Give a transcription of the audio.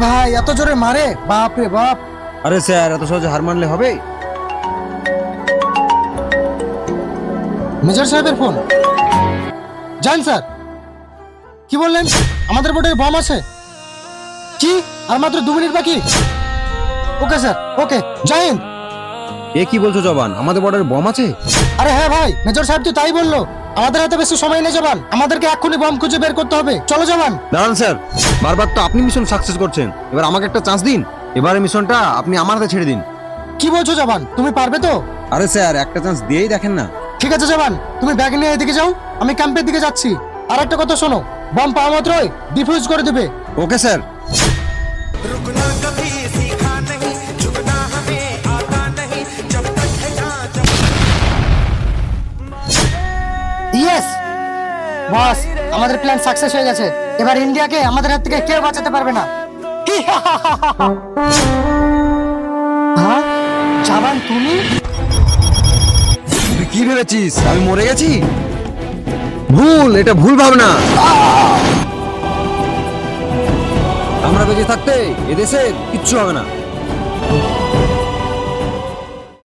ভাই এত জোরে মারে, বাপ রে বাপ। আরে স্যার, এত সহজে হার মানলে হবে? মেজর সাহেবের ফোন। যান স্যার। কি বললেন? আমাদের বোর্ডে বম আছে? কি? আর মাত্র 2 মিনিট বাকি? ওকে স্যার, ওকে, জয় হিন্দ। এ কি বলছো জবান, আমাদের বর্ডারে বম আছে? আরে হ্যাঁ ভাই, মেজর সাহেব তো তাই বললো। আমাদের হাতে বেশি সময় নেই জবান, আমাদেরকে এক্ষুনি বম খুঁজে বের করতে হবে। চলো জবান। দাঁড়ান স্যার, বারবার তো আপনি মিশন সাকসেস করছেন, এবার আমাকে একটা চান্স দিন। এবারে মিশনটা আপনি আমার হাতে ছেড়ে দিন। কি বলছো জবান, তুমি পারবে তো? আরে স্যার, একটা চান্স দিয়েই দেখেন না। ঠিক আছে জবান, তুমি ব্যাগ নিয়ে এদিকে যাও, আমি ক্যাম্পের দিকে যাচ্ছি। আর একটা কথা শোনো, বম পাওয়া মাত্রই ডিফিউজ করে দেবে। Okay sir. रुकना कभी सीखा नहीं, झुकना हमें आता नहीं, जब तक है यहाँ जब ইয়েস বস, আমাদের প্ল্যান সাকসেস হয়ে গেছে। এবার ইন্ডিয়াকে আমাদের হাত থেকে কেউ বাঁচাতে পারবে না। হ্যাঁ জবান, তুমি? তুই কি ভেবেছিস আমি মরে গেছি? ভুল, এটা ভুল ভাবনা। আমরা বেঁচে থাকতে এদেশে কিচ্ছু হবে না।